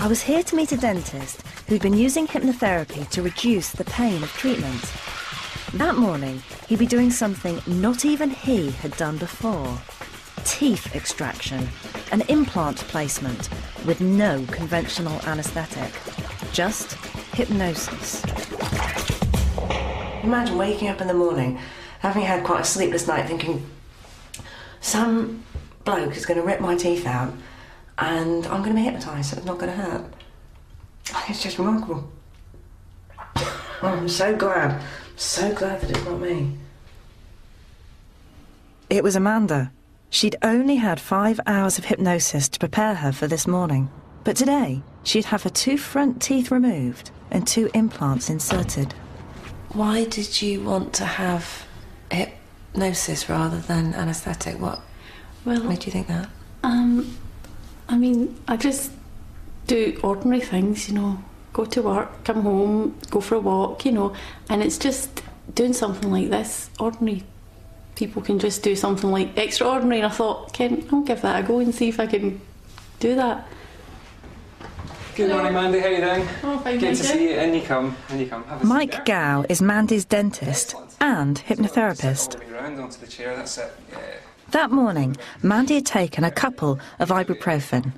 I was here to meet a dentist who'd been using hypnotherapy to reduce the pain of treatment. That morning, he'd be doing something not even he had done before. Teeth extraction, an implant placement with no conventional anaesthetic, just hypnosis. Imagine waking up in the morning, having had quite a sleepless night, thinking, some bloke is going to rip my teeth out and I'm going to be hypnotised, so it's not going to hurt. It's just remarkable. I'm so glad that it's not me. It was Amanda. She'd only had 5 hours of hypnosis to prepare her for this morning. But today, she'd have her 2 front teeth removed and 2 implants inserted. Why did you want to have hypnosis rather than anaesthetic? What made you think that? I mean, I just do ordinary things, you know, go to work, come home, go for a walk, you know, and it's just doing something like this. Ordinary people can just do something like extraordinary, and I thought, Ken, I'll give that a go and see if I can do that. Good morning, Mandy. How are you doing? Oh, fine, good to see you. In you come. Have a Mike seat Gow is Mandy's dentist and hypnotherapist. All the way round onto the chair. That's it. Yeah. That morning, Mandy had taken a couple of ibuprofen.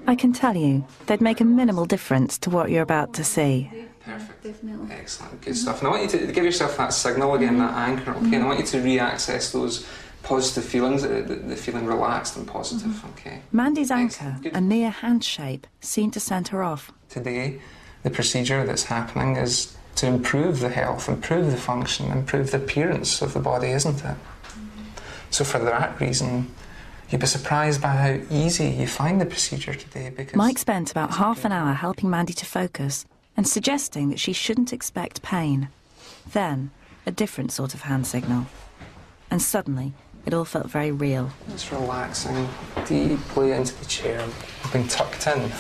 I can tell you, they'd make a minimal difference to what you're about to see. Perfect. Definitely. Excellent. Good stuff. And I want you to give yourself that signal again, that anchor, okay? And I want you to re-access those positive feelings, the feeling relaxed and positive, okay? Mandy's anchor, a mere hand shape, seemed to send her off. Today, the procedure that's happening is to improve the health, improve the function, improve the appearance of the body, isn't it? So for that reason, you'd be surprised by how easy you find the procedure today, because Mike spent about half an hour helping Mandy to focus and suggesting that she shouldn't expect pain. Then, a different sort of hand signal. And suddenly, it all felt very real. Just relaxing deeply into the chair, being tucked in,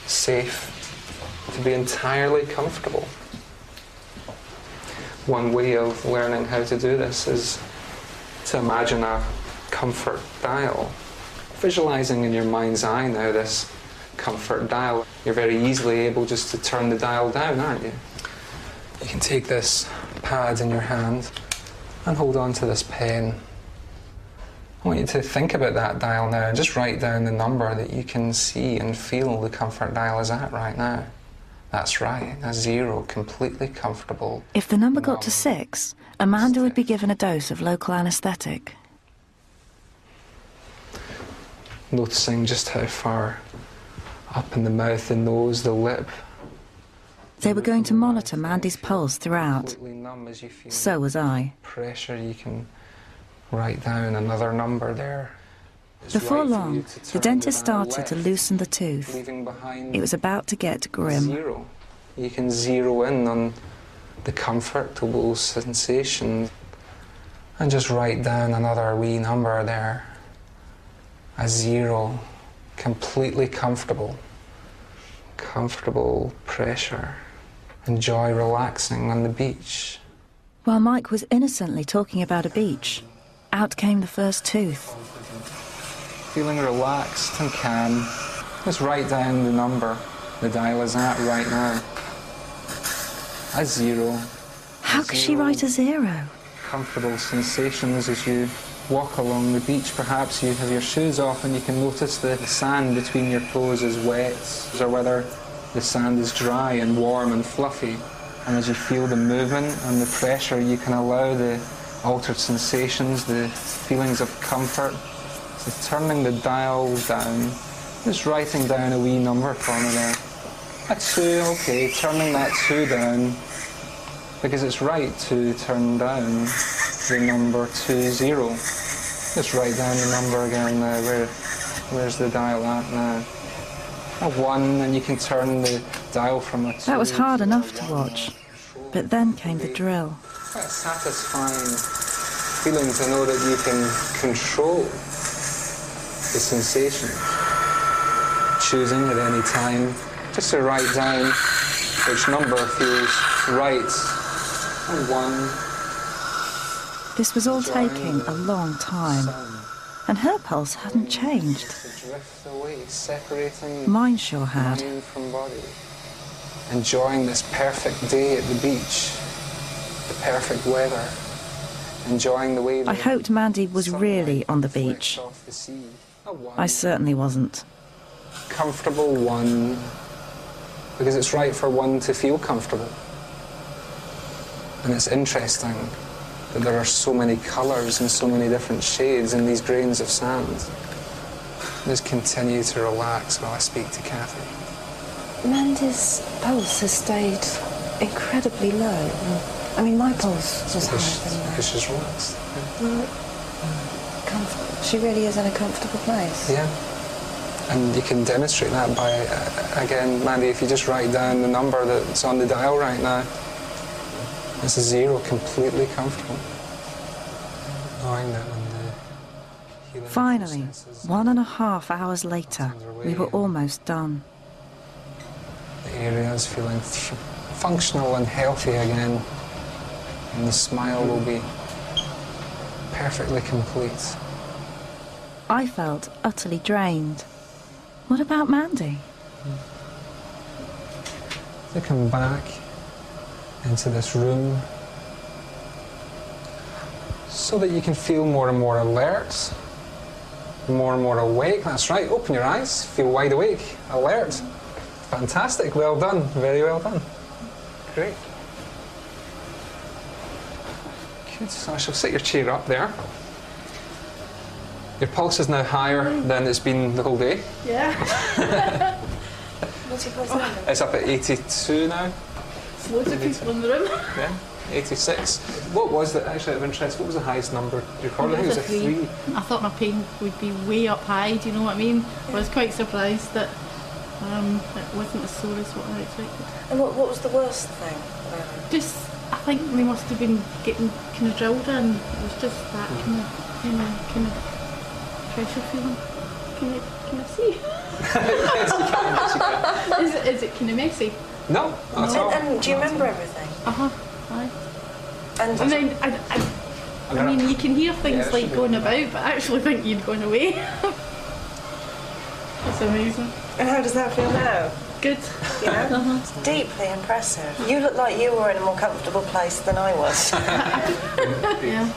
safe, to be entirely comfortable. One way of learning how to do this is to imagine a comfort dial. Visualising in your mind's eye now this comfort dial. You're very easily able just to turn the dial down, aren't you? You can take this pad in your hand and hold on to this pen. I want you to think about that dial now and just write down the number that you can see and feel the comfort dial is at right now. That's right, a 0, completely comfortable. If the number got to 6, Amanda would be given a dose of local anaesthetic. Noticing just how far up in the mouth, the nose, the lip. They were going to monitor Mandy's pulse throughout. So was I. Pressure, you can write down another number there. Before long, the dentist started to loosen the tooth. It was about to get grim. 0. You can zero in on the comfortable sensation and just write down another wee number there. A 0, completely comfortable. Comfortable pressure. Enjoy relaxing on the beach. While Mike was innocently talking about a beach, out came the first tooth. Feeling relaxed and calm. Just write down the number the dial is at right now. A 0. How could she write a 0? Comfortable sensations as you walk along the beach. Perhaps you have your shoes off and you can notice the sand between your toes is wet, or whether the sand is dry and warm and fluffy. And as you feel the movement and the pressure, you can allow the altered sensations, the feelings of comfort. So turning the dial down, just writing down a wee number for me there. A 2, okay, turning that 2 down, because it's right to turn down the number 20. Just write down the number again now. Where's the dial at now? A 1, and you can turn the dial from a 2. That was hard enough to watch, but then came the drill. Quite a satisfying feeling to know that you can control the sensation. Choosing at any time just to write down which number feels right. A 1. This was all taking a long time. And her pulse hadn't changed. To drift away, separating Mine sure had. mind from body. Enjoying this perfect day at the beach, the perfect weather. Enjoying the way I hoped Mandy was really on the beach. I certainly wasn't. Comfortable one, because it's right for one to feel comfortable. And it's interesting that there are so many colours and so many different shades in these grains of sand. Just continue to relax while I speak to Kathy. Mandy's pulse has stayed incredibly low. I mean, my pulse was higher than that. Because she's relaxed. She really is in a comfortable place. Yeah. And you can demonstrate that by, again, Mandy, if you just write down the number that's on the dial right now. It's a 0, completely comfortable. Knowing that when the healing Finally, process is 1.5 hours later, we were almost done. the area is feeling functional and healthy again, and the smile will be perfectly complete. I felt utterly drained. What about Mandy? To come back into this room so that you can feel more and more alert, more and more awake. That's right, open your eyes, feel wide awake, alert. Fantastic, well done, very well done. Great. Good, so I shall set your chair up there. Your pulse is now higher than it's been the whole day. Yeah. What's your pulse now? It's up at 82 now. Loads of people in the room. Yeah, 86. What was the, actually out of interest, what was the highest number you recorded? I think it was a 3. I thought my pain would be way up high, do you know what I mean? I was quite surprised that it wasn't as sore as what I expected. And what was the worst thing about it? Just, I think they must have been getting kind of drilled in. It was just that kind of pressure feeling. Can I see? Is it kind of messy? No, not at all. And do you remember everything? Aye. And I mean, I mean, you can hear things like going about, but I actually think you'd gone away. It's amazing. And how does that feel now? Good. You know? It's deeply impressive. You look like you were in a more comfortable place than I was. Yeah.